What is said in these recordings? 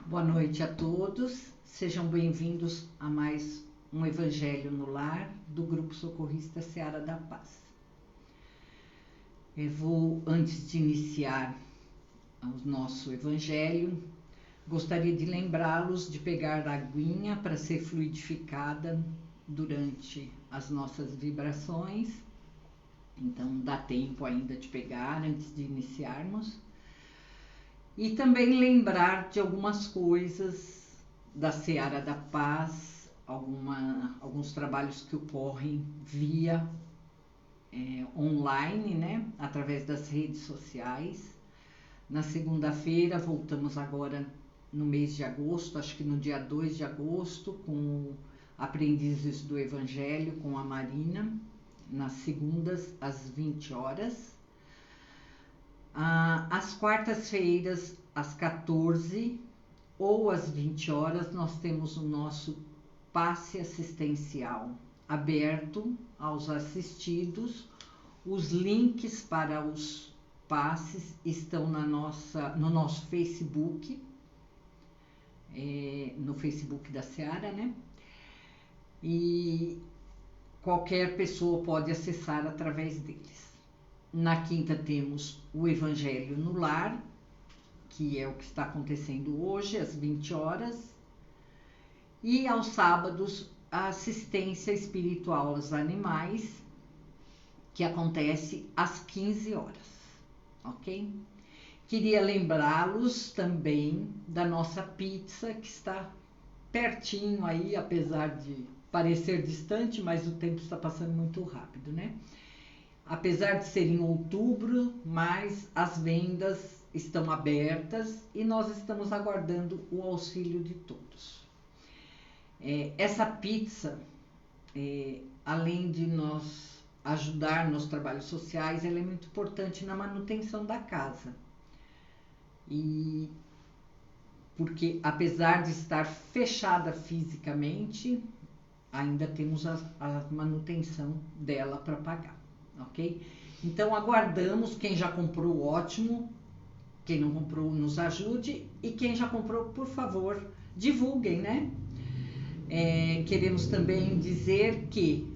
Boa noite a todos, sejam bem-vindos a mais um Evangelho no Lar do Grupo Socorrista Seara da Paz. Eu vou, antes de iniciar o nosso Evangelho, gostaria de lembrá-los de pegar a aguinha para ser fluidificada durante as nossas vibrações. Então dá tempo ainda de pegar antes de iniciarmos. E também lembrar de algumas coisas da Seara da Paz, alguns trabalhos que ocorrem via online, né? Através das redes sociais. Na segunda-feira, voltamos agora no mês de agosto, acho que no dia 2 de agosto, com Aprendizes do Evangelho, com a Marina, nas segundas, às 20 horas. Às quartas-feiras, às 14 ou às 20 horas, nós temos o nosso passe assistencial aberto aos assistidos. Os links para os passes estão no nosso Facebook, no Facebook da Seara, né? E qualquer pessoa pode acessar através deles. Na quinta temos o Evangelho no Lar, que é o que está acontecendo hoje, às 20 horas. E aos sábados, a assistência espiritual aos animais, que acontece às 15 horas, ok? Queria lembrá-los também da nossa pizza, que está pertinho aí, apesar de parecer distante, mas o tempo está passando muito rápido, né? Apesar de ser em outubro, mas as vendas estão abertas e nós estamos aguardando o auxílio de todos. Essa pizza, além de nós ajudar nos trabalhos sociais, ela é muito importante na manutenção da casa. E porque apesar de estar fechada fisicamente, ainda temos a manutenção dela para pagar. Ok? Então aguardamos, quem já comprou, ótimo, quem não comprou, nos ajude, e quem já comprou, por favor, divulguem, né? Queremos também dizer que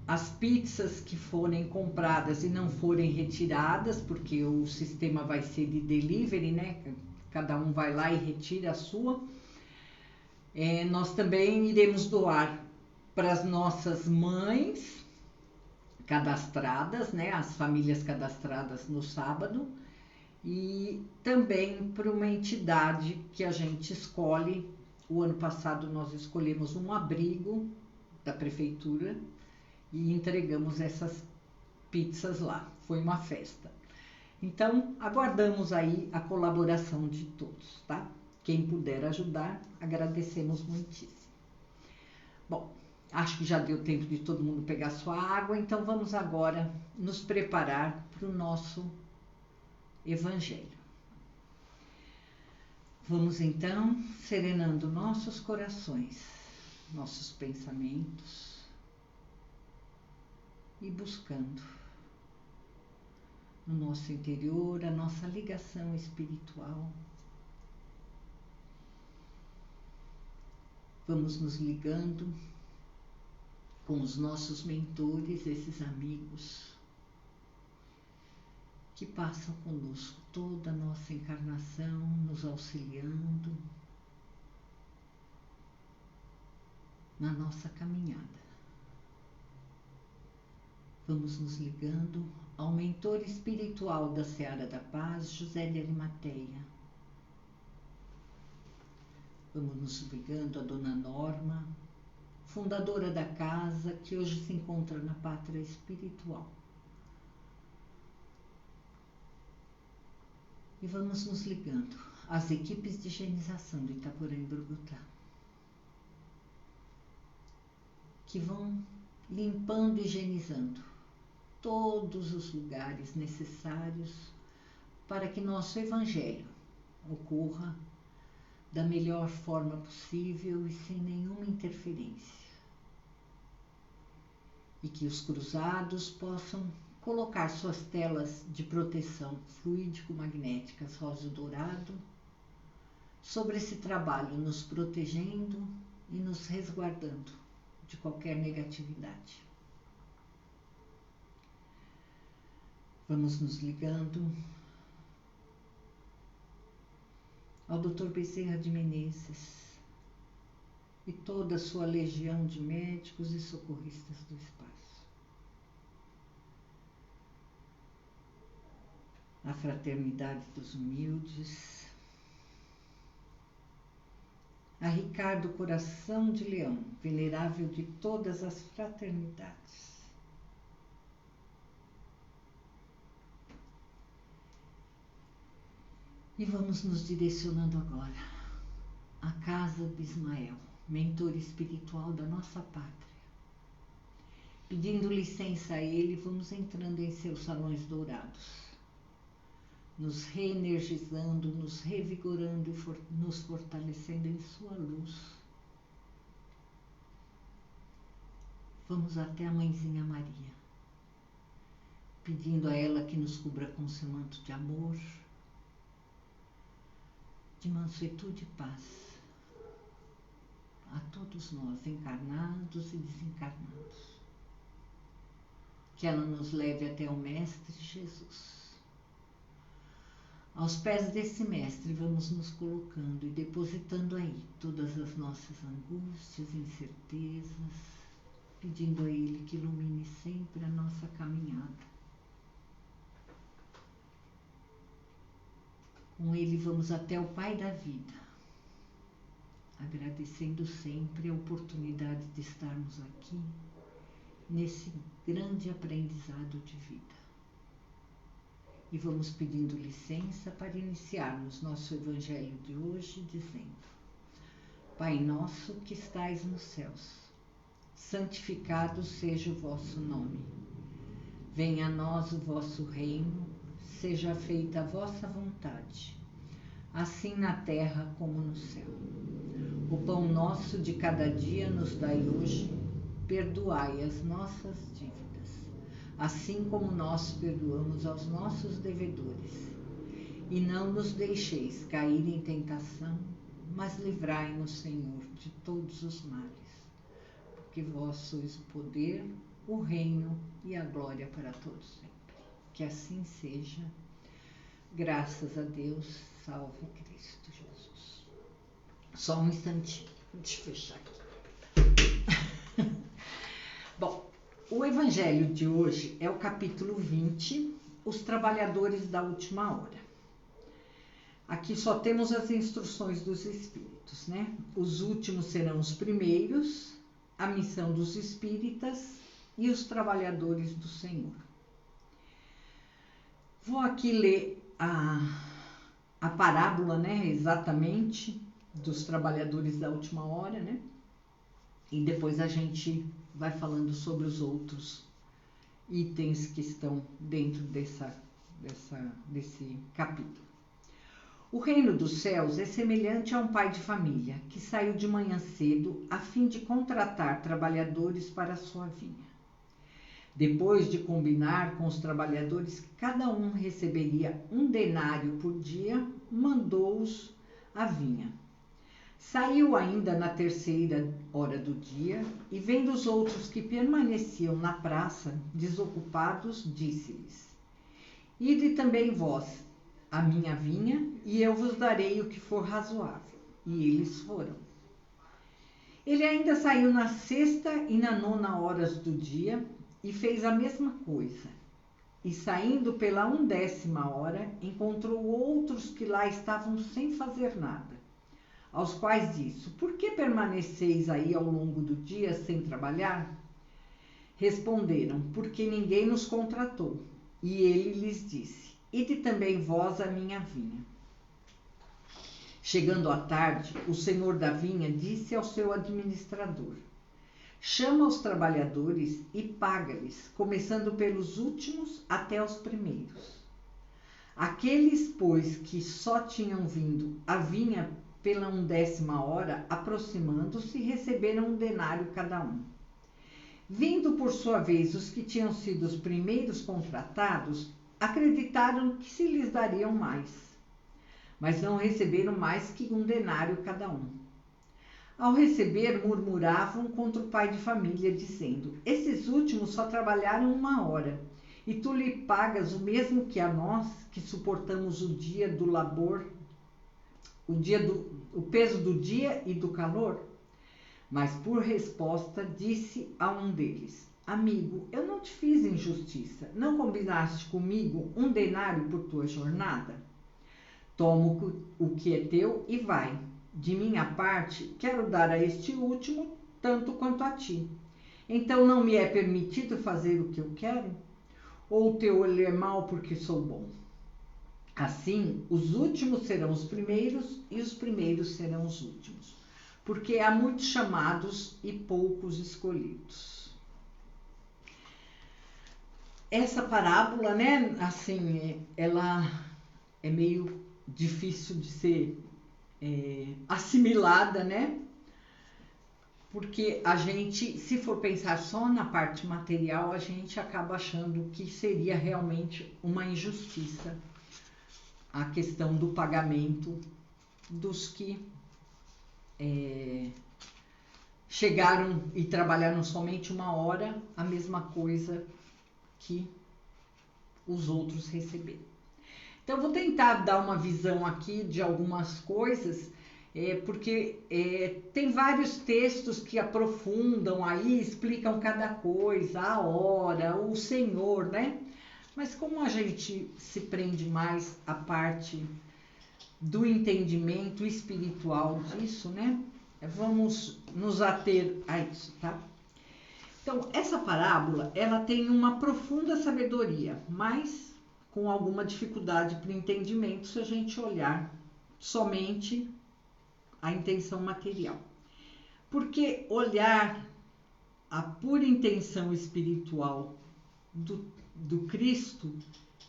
as pizzas que forem compradas e não forem retiradas, porque o sistema vai ser de delivery, né? Cada um vai lá e retira a sua, nós também iremos doar para as nossas mães cadastradas, né, as famílias cadastradas no sábado, e também para uma entidade que a gente escolhe. O ano passado nós escolhemos um abrigo da prefeitura e entregamos essas pizzas lá, foi uma festa. Então, aguardamos aí a colaboração de todos, tá? Quem puder ajudar, agradecemos muitíssimo. Bom, acho que já deu tempo de todo mundo pegar sua água, então vamos agora nos preparar para o nosso Evangelho. Vamos então serenando nossos corações, nossos pensamentos e buscando no nosso interior a nossa ligação espiritual. Vamos nos ligando com os nossos mentores, esses amigos que passam conosco toda a nossa encarnação, nos auxiliando na nossa caminhada. Vamos nos ligando ao mentor espiritual da Seara da Paz, José de Arimateia. Vamos nos ligando à Dona Norma, fundadora da casa, que hoje se encontra na pátria espiritual. E vamos nos ligando às equipes de higienização de Itaporã e Brugutá, que vão limpando e higienizando todos os lugares necessários para que nosso Evangelho ocorra da melhor forma possível e sem nenhuma interferência. E que os cruzados possam colocar suas telas de proteção fluídico-magnéticas rosa dourado sobre esse trabalho, nos protegendo e nos resguardando de qualquer negatividade. Vamos nos ligando ao Dr. Bezerra de Menezes e toda a sua legião de médicos e socorristas do espaço. A fraternidade dos humildes, a Ricardo Coração de Leão, venerável de todas as fraternidades. E vamos nos direcionando agora à casa de Ismael, mentor espiritual da nossa pátria. Pedindo licença a ele, vamos entrando em seus salões dourados, nos reenergizando, nos revigorando e nos fortalecendo em sua luz. Vamos até a Mãezinha Maria, pedindo a ela que nos cubra com seu manto de amor, de mansuetude e paz, a todos nós, encarnados e desencarnados. Que ela nos leve até o Mestre Jesus. Aos pés desse Mestre vamos nos colocando e depositando aí todas as nossas angústias, incertezas, pedindo a Ele que ilumine sempre a nossa caminhada. Com Ele vamos até o Pai da vida, agradecendo sempre a oportunidade de estarmos aqui, nesse grande aprendizado de vida. E vamos pedindo licença para iniciarmos nosso Evangelho de hoje, dizendo: Pai nosso que estais nos céus, santificado seja o vosso nome. Venha a nós o vosso reino, seja feita a vossa vontade, assim na terra como no céu. O pão nosso de cada dia nos dai hoje, perdoai as nossas dívidas, assim como nós perdoamos aos nossos devedores. E não nos deixeis cair em tentação, mas livrai-nos, Senhor, de todos os males. Porque vós sois o poder, o reino e a glória para todos sempre. Que assim seja. Graças a Deus, salve Cristo Jesus. Só um instantinho, deixa eu fechar aqui. Bom, o Evangelho de hoje é o capítulo 20, os trabalhadores da última hora. Aqui só temos as instruções dos Espíritos, né? Os últimos serão os primeiros, a missão dos Espíritas e os trabalhadores do Senhor. Vou aqui ler a parábola, né? Exatamente, dos trabalhadores da última hora, né? E depois a gente vai falando sobre os outros itens que estão dentro desse capítulo. O reino dos céus é semelhante a um pai de família que saiu de manhã cedo a fim de contratar trabalhadores para a sua vinha. Depois de combinar com os trabalhadores que cada um receberia 1 denário por dia, mandou-os à vinha. Saiu ainda na 3ª hora do dia e, vendo os outros que permaneciam na praça, desocupados, disse-lhes: Ide também vós à minha vinha, e eu vos darei o que for razoável. E eles foram. Ele ainda saiu na 6ª e na 9ª horas do dia e fez a mesma coisa. E saindo pela 1ª hora, encontrou outros que lá estavam sem fazer nada. Aos quais disse: Por que permaneceis aí ao longo do dia sem trabalhar? Responderam: Porque ninguém nos contratou. E ele lhes disse: Ide também vós à minha vinha. Chegando à tarde, o senhor da vinha disse ao seu administrador: Chama os trabalhadores e paga-lhes, começando pelos últimos até os primeiros. Aqueles, pois, que só tinham vindo à vinha pela 1ª hora, aproximando-se, receberam 1 denário cada um. Vindo, por sua vez, os que tinham sido os primeiros contratados, acreditaram que se lhes dariam mais. mas não receberam mais que 1 denário cada um. Ao receber, murmuravam contra o pai de família, dizendo: esses últimos só trabalharam 1 hora, e tu lhe pagas o mesmo que a nós, que suportamos o dia do labor, o peso do dia e do calor? Mas por resposta disse a um deles: amigo, eu não te fiz injustiça. Não combinaste comigo 1 denário por tua jornada? Toma o que é teu e vai. De minha parte, quero dar a este último tanto quanto a ti. Então não me é permitido fazer o que eu quero? Ou o teu olho é mau porque sou bom? Assim, os últimos serão os primeiros e os primeiros serão os últimos, porque há muitos chamados e poucos escolhidos. Essa parábola, né, assim, ela é meio difícil de ser assimilada, né? Porque a gente, se for pensar só na parte material, a gente acaba achando que seria realmente uma injustiça a questão do pagamento dos que chegaram e trabalharam somente 1 hora, a mesma coisa que os outros receberam. Então, eu vou tentar dar uma visão aqui de algumas coisas, porque tem vários textos que aprofundam aí, explicam cada coisa, a hora, o Senhor, né? Mas como a gente se prende mais à parte do entendimento espiritual disso, né? Vamos nos ater a isso, tá? Então, essa parábola, ela tem uma profunda sabedoria, mas com alguma dificuldade para o entendimento se a gente olhar somente a intenção material. Porque olhar a pura intenção espiritual do Cristo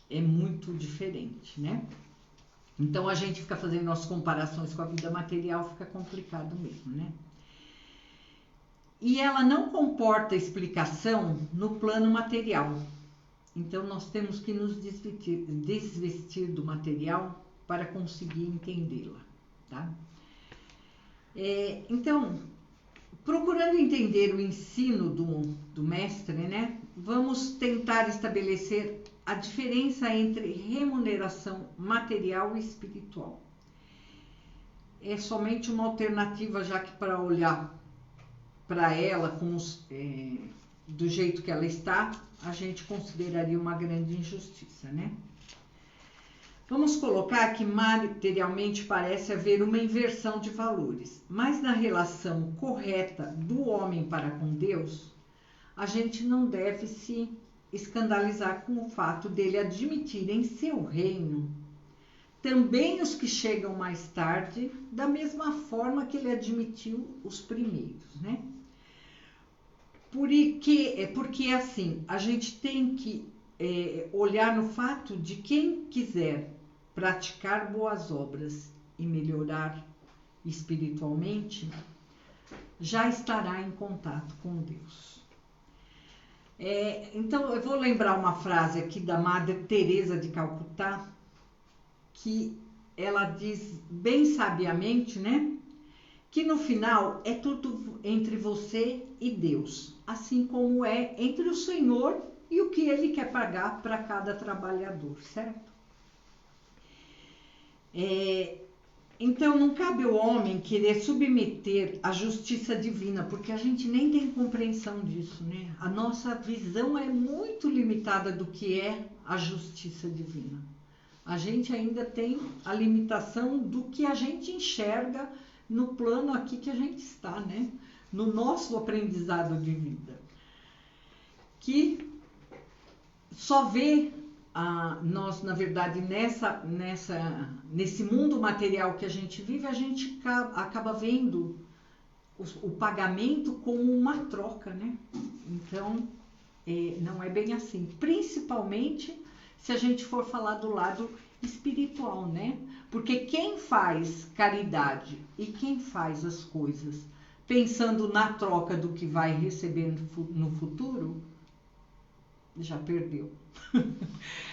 é muito diferente, né? Então a gente fica fazendo as comparações com a vida material, fica complicado mesmo, né? E ela não comporta explicação no plano material. Então nós temos que nos desvestir do material para conseguir entendê-la, tá? Então, procurando entender o ensino do mestre, né? Vamos tentar estabelecer a diferença entre remuneração material e espiritual. É somente uma alternativa, já que para olhar para ela do jeito que ela está, a gente consideraria uma grande injustiça, né? Vamos colocar que materialmente parece haver uma inversão de valores, mas na relação correta do homem para com Deus, a gente não deve se escandalizar com o fato dele admitir em seu reino também os que chegam mais tarde, da mesma forma que ele admitiu os primeiros, né? Porque assim, a gente tem que olhar no fato de quem quiser praticar boas obras e melhorar espiritualmente, já estará em contato com Deus. Então, eu vou lembrar uma frase aqui da Madre Teresa de Calcutá, que ela diz bem sabiamente, né? Que no final é tudo entre você e Deus, assim como é entre o Senhor e o que Ele quer pagar para cada trabalhador, certo? Então, não cabe ao homem querer submeter a justiça divina, porque a gente nem tem compreensão disso, né? A nossa visão é muito limitada do que é a justiça divina. A gente ainda tem a limitação do que a gente enxerga no plano aqui que a gente está, né? No nosso aprendizado de vida. Que só vê nós, na verdade, nesse mundo material que a gente vive, a gente acaba vendo o pagamento como uma troca, né? Então, não é bem assim. Principalmente se a gente for falar do lado espiritual, né? Porque quem faz caridade e quem faz as coisas pensando na troca do que vai receber no futuro, já perdeu.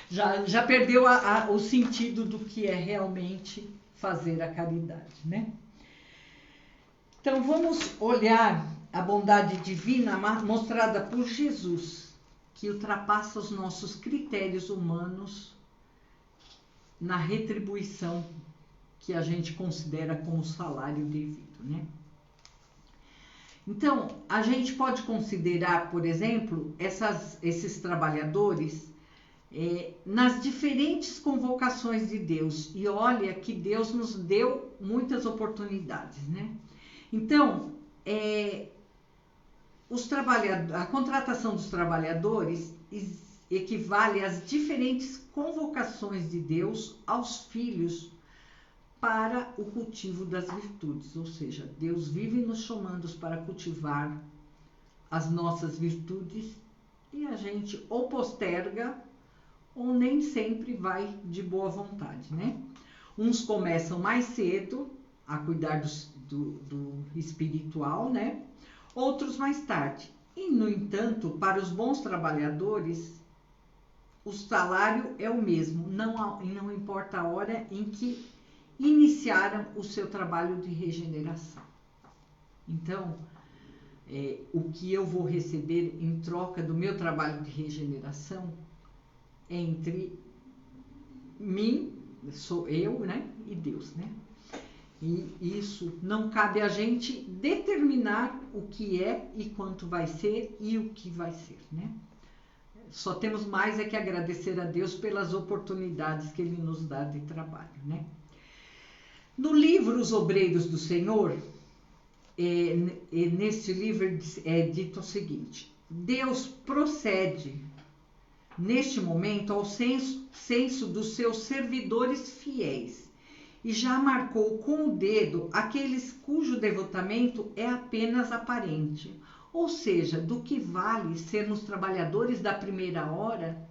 já perdeu o sentido do que é realmente fazer a caridade, né? Então, vamos olhar a bondade divina mostrada por Jesus, que ultrapassa os nossos critérios humanos na retribuição que a gente considera como salário devido, né? Então, a gente pode considerar, por exemplo, esses trabalhadores nas diferentes convocações de Deus. E olha que Deus nos deu muitas oportunidades, né? Então, a contratação dos trabalhadores equivale às diferentes convocações de Deus aos filhos para o cultivo das virtudes, ou seja, Deus vive nos chamando para cultivar as nossas virtudes e a gente ou posterga ou nem sempre vai de boa vontade, né? Uns começam mais cedo a cuidar do espiritual, né? Outros mais tarde. E, no entanto, para os bons trabalhadores, o salário é o mesmo, não importa a hora em que iniciaram o seu trabalho de regeneração. Então, o que eu vou receber em troca do meu trabalho de regeneração é entre mim, sou eu, né, e Deus, né? E isso não cabe a gente determinar o que é e quanto vai ser e o que vai ser, né? Só temos mais que agradecer a Deus pelas oportunidades que Ele nos dá de trabalho, né? No livro Os Obreiros do Senhor, neste livro é dito o seguinte: Deus procede neste momento ao censo dos seus servidores fiéis e já marcou com o dedo aqueles cujo devotamento é apenas aparente. Ou seja, do que vale sermos trabalhadores da primeira hora,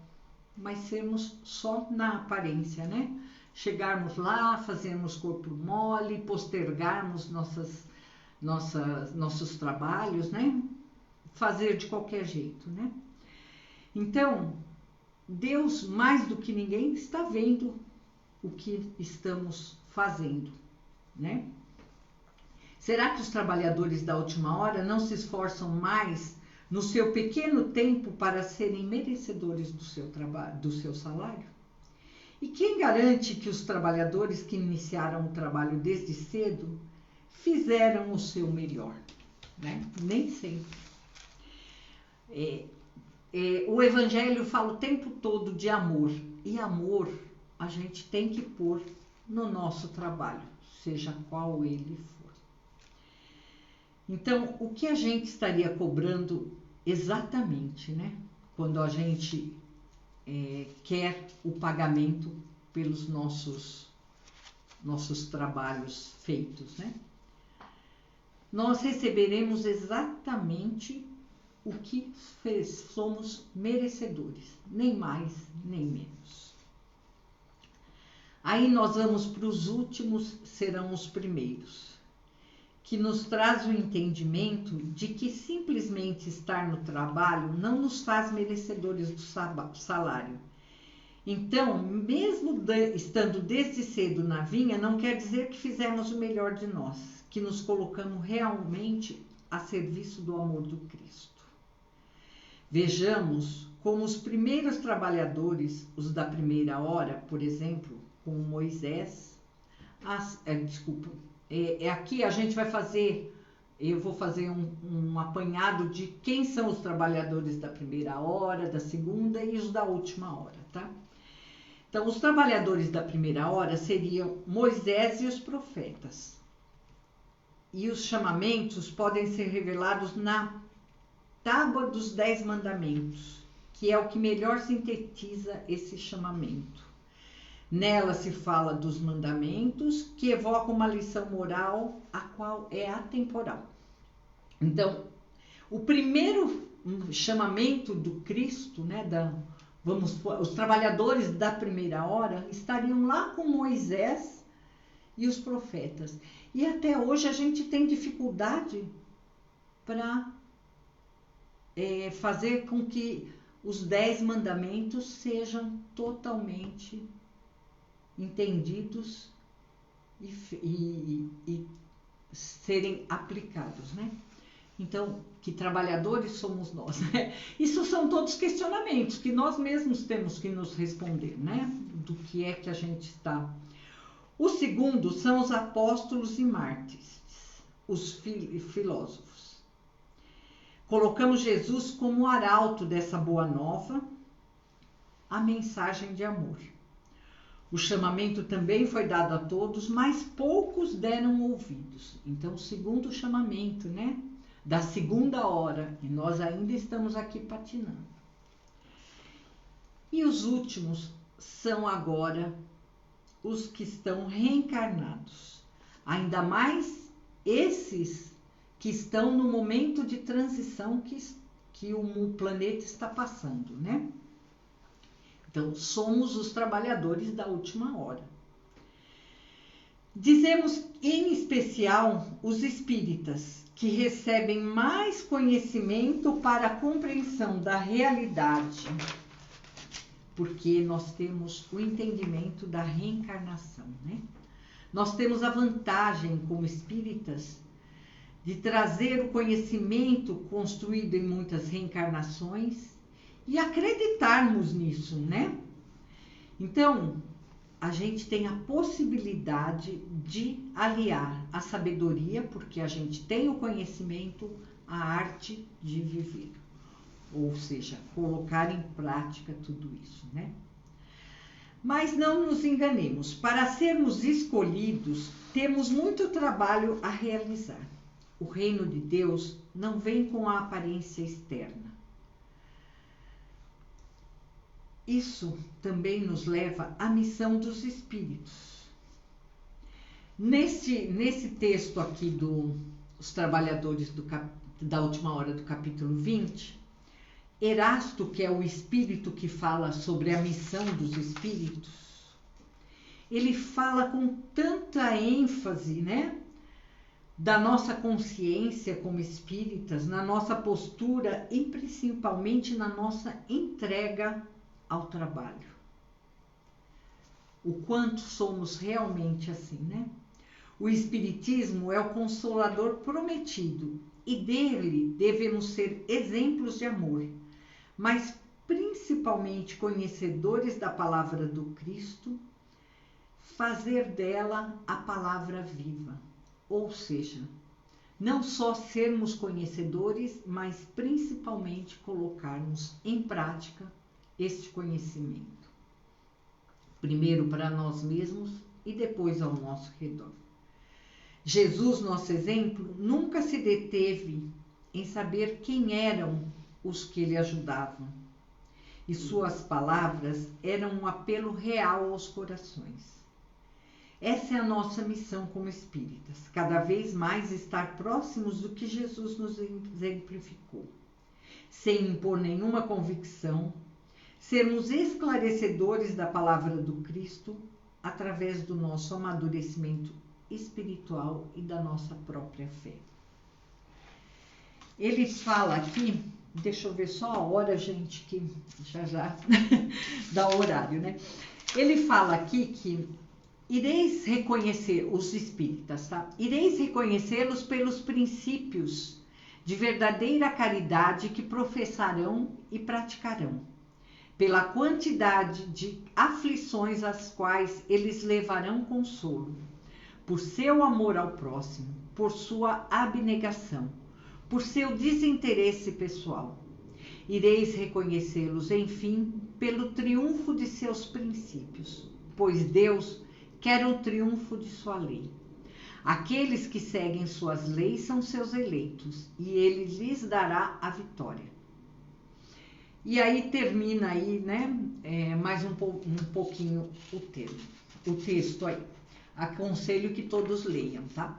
mas sermos só na aparência, né? Chegarmos lá, fazermos corpo mole, postergarmos nossos trabalhos, né? Fazer de qualquer jeito, né? Então, Deus, mais do que ninguém, está vendo o que estamos fazendo, né? Será que os trabalhadores da última hora não se esforçam mais no seu pequeno tempo para serem merecedores do seu trabalho, do seu salário? E quem garante que os trabalhadores que iniciaram o trabalho desde cedo fizeram o seu melhor, né? Nem sempre. O Evangelho fala o tempo todo de amor, e amor a gente tem que pôr no nosso trabalho, seja qual ele for. Então, o que a gente estaria cobrando exatamente, né? Quando a gente quer o pagamento pelos nossos trabalhos feitos, né? Nós receberemos exatamente o que somos merecedores, nem mais, nem menos. Aí nós vamos para os últimos, serão os primeiros, que nos traz o entendimento de que simplesmente estar no trabalho não nos faz merecedores do salário. Então, mesmo estando desde cedo na vinha, não quer dizer que fizemos o melhor de nós, que nos colocamos realmente a serviço do amor do Cristo. Vejamos como os primeiros trabalhadores, os da primeira hora, por exemplo, como Moisés, aqui a gente vai fazer, eu vou fazer um apanhado de quem são os trabalhadores da primeira hora, da segunda e os da última hora, tá? Então, os trabalhadores da primeira hora seriam Moisés e os profetas. E os chamamentos podem ser revelados na Tábua dos 10 Mandamentos, que é o que melhor sintetiza esse chamamento. Nela se fala dos mandamentos, que evocam uma lição moral, a qual é atemporal. Então, o primeiro chamamento do Cristo, né, os trabalhadores da primeira hora, estariam lá com Moisés e os profetas. E até hoje a gente tem dificuldade para fazer com que os 10 mandamentos sejam totalmente entendidos e serem aplicados, né? Então, que trabalhadores somos nós, né? Isso são todos questionamentos que nós mesmos temos que nos responder, né? Do que é que a gente está. O segundo são os apóstolos e mártires, os filósofos. Colocamos Jesus como arauto dessa boa nova, a mensagem de amor. O chamamento também foi dado a todos, mas poucos deram ouvidos. Então, o segundo chamamento, né? Da segunda hora, e nós ainda estamos aqui patinando. E os últimos são agora os que estão reencarnados. Ainda mais esses que estão no momento de transição que o planeta está passando, né? Então, somos os trabalhadores da última hora. Dizemos em especial os espíritas, que recebem mais conhecimento para a compreensão da realidade, porque nós temos o entendimento da reencarnação, né? Nós temos a vantagem, como espíritas, de trazer o conhecimento construído em muitas reencarnações e acreditarmos nisso, né? Então, a gente tem a possibilidade de aliar a sabedoria, porque a gente tem o conhecimento, a arte de viver. Ou seja, colocar em prática tudo isso, né? Mas não nos enganemos, para sermos escolhidos, temos muito trabalho a realizar. O reino de Deus não vem com a aparência externa. Isso também nos leva à missão dos espíritos. Nesse texto aqui dos trabalhadores da última hora do capítulo 20, Erasto, que é o espírito que fala sobre a missão dos espíritos, ele fala com tanta ênfase, né, da nossa consciência como espíritas, na nossa postura e principalmente na nossa entrega ao trabalho. O quanto somos realmente assim, né? O Espiritismo é o Consolador prometido e dele devemos ser exemplos de amor, mas principalmente conhecedores da palavra do Cristo, fazer dela a palavra viva, ou seja, não só sermos conhecedores, mas principalmente colocarmos em prática este conhecimento. Primeiro para nós mesmos e depois ao nosso redor. Jesus, nosso exemplo, nunca se deteve em saber quem eram os que lhe ajudavam. E suas palavras eram um apelo real aos corações. Essa é a nossa missão como espíritas, cada vez mais estar próximos do que Jesus nos exemplificou, sem impor nenhuma convicção, sermos esclarecedores da palavra do Cristo através do nosso amadurecimento espiritual e da nossa própria fé. Ele fala aqui, deixa eu ver só a hora, gente, que já dá o horário, né? Ele fala aqui que ireis reconhecer os espíritas, tá? Ireis reconhecê-los pelos princípios de verdadeira caridade que professarão e praticarão, pela quantidade de aflições às quais eles levarão consolo, por seu amor ao próximo, por sua abnegação, por seu desinteresse pessoal. Ireis reconhecê-los, enfim, pelo triunfo de seus princípios, pois Deus quer o triunfo de sua lei. Aqueles que seguem suas leis são seus eleitos, e ele lhes dará a vitória. E aí termina aí, né, mais um pouquinho o texto aí. Aconselho que todos leiam, tá?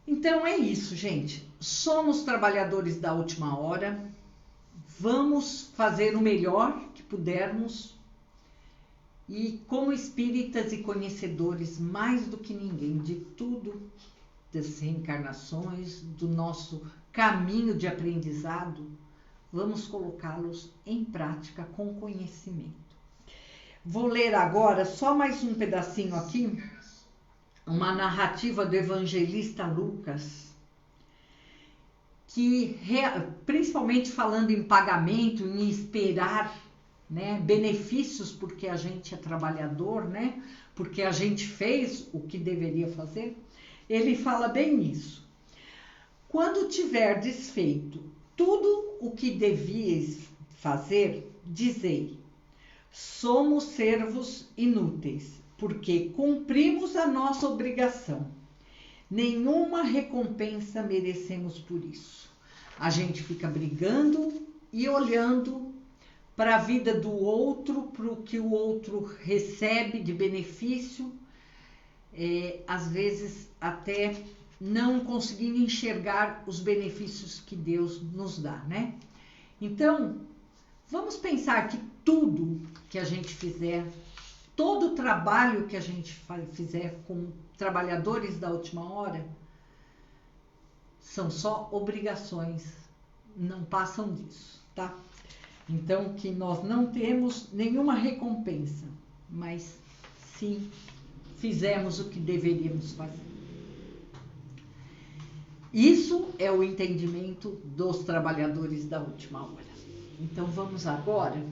Então é isso, gente. Somos trabalhadores da última hora. Vamos fazer o melhor que pudermos. E como espíritas e conhecedores, mais do que ninguém, de tudo, das reencarnações, do nosso caminho de aprendizado, vamos colocá-los em prática com conhecimento. Vou ler agora só mais um pedacinho aqui, uma narrativa do evangelista Lucas, que principalmente falando em pagamento, em esperar, né, benefícios porque a gente é trabalhador, né, porque a gente fez o que deveria fazer, ele fala bem isso. Quando tiverdes feito tudo o que devíeis fazer, dizei: somos servos inúteis, porque cumprimos a nossa obrigação. Nenhuma recompensa merecemos por isso. A gente fica brigando e olhando para a vida do outro, para o que o outro recebe de benefício, às vezes até não conseguindo enxergar os benefícios que Deus nos dá, né? Então, vamos pensar que tudo que a gente fizer, todo o trabalho que a gente fizer com trabalhadores da última hora, são só obrigações, não passam disso, tá? Então, que nós não temos nenhuma recompensa, mas sim fizemos o que deveríamos fazer. Isso é o entendimento dos trabalhadores da última hora. Então, vamos agora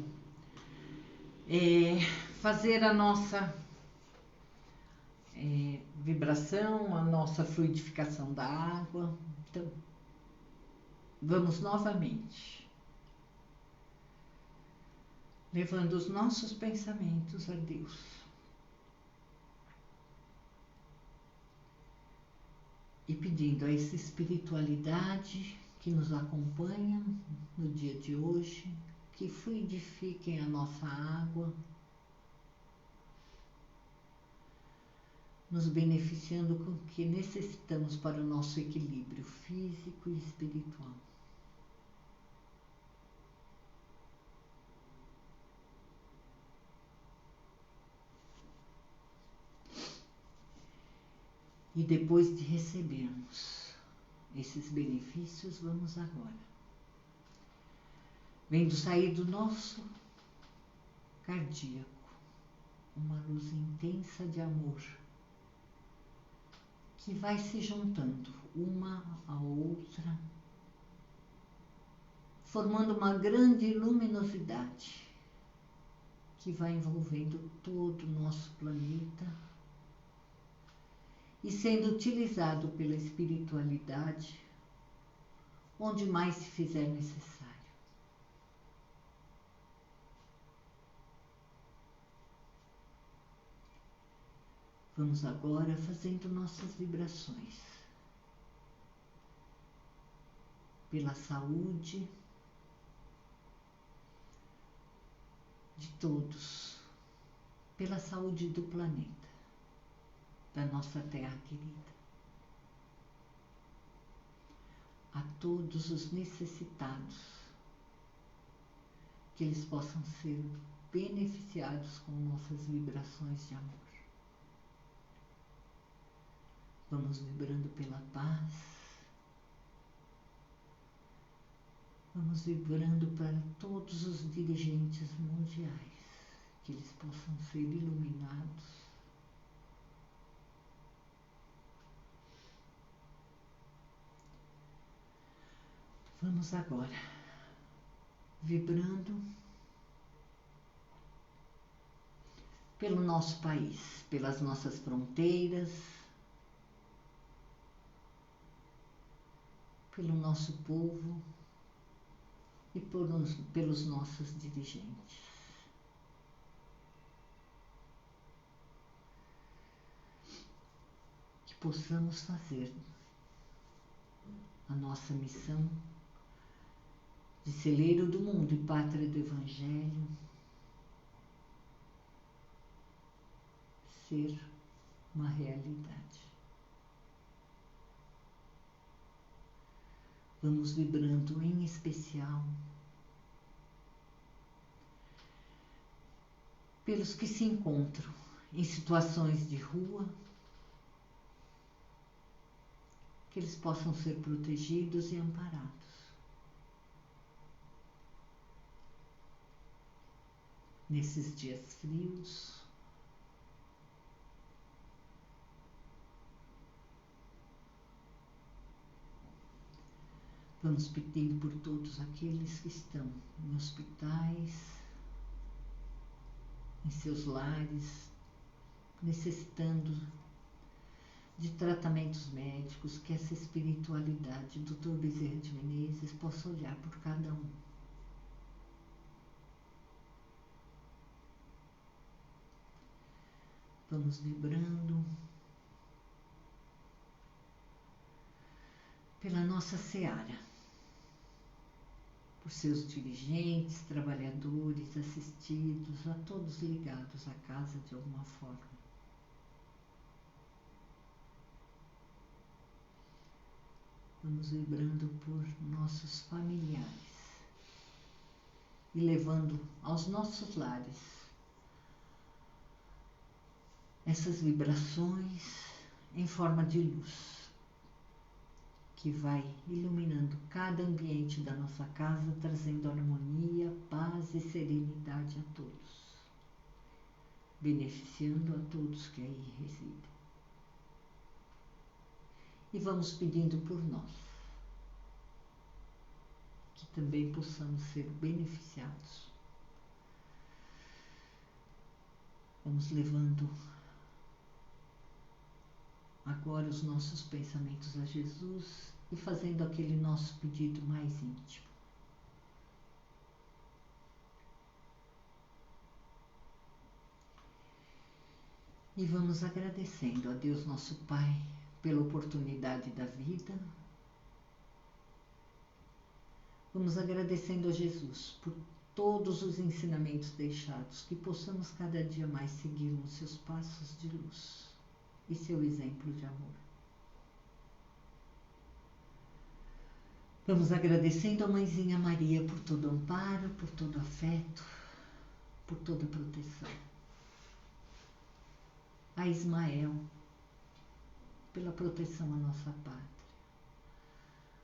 fazer a nossa vibração, a nossa fluidificação da água. Então, vamos novamente, levando os nossos pensamentos a Deus. E pedindo a essa espiritualidade que nos acompanha no dia de hoje, que fluidifiquem a nossa água, nos beneficiando com o que necessitamos para o nosso equilíbrio físico e espiritual. E depois de recebermos esses benefícios, vamos agora, vendo sair do nosso cardíaco uma luz intensa de amor, que vai se juntando uma à outra, formando uma grande luminosidade que vai envolvendo todo o nosso planeta e sendo utilizado pela espiritualidade onde mais se fizer necessário. Vamos agora fazendo nossas vibrações pela saúde de todos, pela saúde do planeta, da nossa Terra querida. A todos os necessitados, que eles possam ser beneficiados com nossas vibrações de amor. Vamos vibrando pela paz, vamos vibrando para todos os dirigentes mundiais, que eles possam ser iluminados. Vamos agora vibrando pelo nosso país, pelas nossas fronteiras, pelo nosso povo e pelos nossos dirigentes. Que possamos fazer a nossa missão de celeiro do mundo e pátria do Evangelho ser uma realidade. Vamos vibrando em especial pelos que se encontram em situações de rua, que eles possam ser protegidos e amparados. nesses dias frios. Vamos pedindo por todos aqueles que estão em hospitais, em seus lares, necessitando de tratamentos médicos, que essa espiritualidade do Dr. Bezerra de Menezes possa olhar por cada um. Vamos vibrando pela nossa seara, por seus dirigentes, trabalhadores, assistidos, a todos ligados à casa de alguma forma. Vamos vibrando por nossos familiares e levando aos nossos lares essas vibrações em forma de luz, que vai iluminando cada ambiente da nossa casa, trazendo harmonia, paz e serenidade a todos, beneficiando a todos que aí residem. E vamos pedindo por nós, que também possamos ser beneficiados. Vamos levando agora os nossos pensamentos a Jesus e fazendo aquele nosso pedido mais íntimo. E vamos agradecendo a Deus nosso Pai pela oportunidade da vida. Vamos agradecendo a Jesus por todos os ensinamentos deixados, que possamos cada dia mais seguir nos seus passos de luz e seu exemplo de amor. Vamos agradecendo a Mãezinha Maria por todo amparo, por todo afeto, por toda proteção. A Ismael, pela proteção à nossa pátria.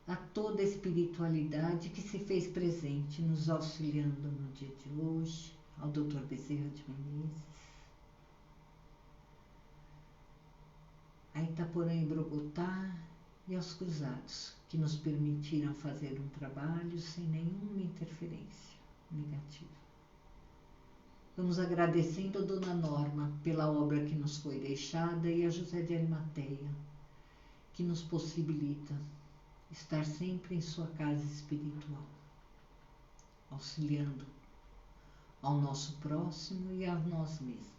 A toda a espiritualidade que se fez presente, nos auxiliando no dia de hoje, ao Dr. Bezerra de Menezes, a Itaporã e Brogotá e aos cruzados, que nos permitiram fazer um trabalho sem nenhuma interferência negativa. Vamos agradecendo a Dona Norma pela obra que nos foi deixada e a José de Arimateia, que nos possibilita estar sempre em sua casa espiritual, auxiliando ao nosso próximo e a nós mesmos.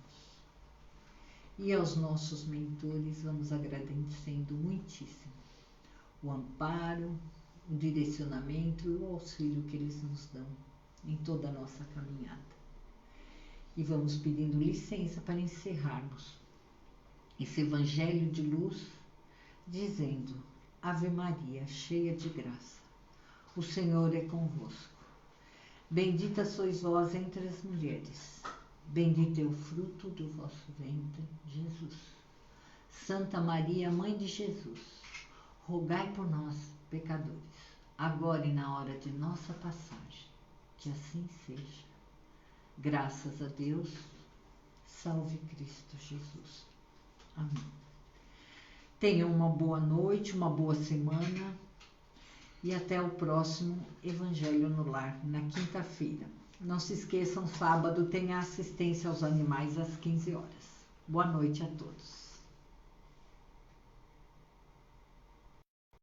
E aos nossos mentores vamos agradecendo muitíssimo o amparo, o direcionamento e o auxílio que eles nos dão em toda a nossa caminhada. E vamos pedindo licença para encerrarmos esse Evangelho de luz, dizendo: Ave Maria, cheia de graça, o Senhor é convosco. Bendita sois vós entre as mulheres, bendito é o fruto do vosso ventre, Jesus. Santa Maria, Mãe de Jesus, rogai por nós, pecadores, agora e na hora de nossa passagem. Que assim seja. Graças a Deus, salve Cristo Jesus. Amém. Tenham uma boa noite, uma boa semana e até o próximo Evangelho no Lar, na quinta-feira. Não se esqueçam, sábado tem a assistência aos animais às 15 horas. Boa noite a todos.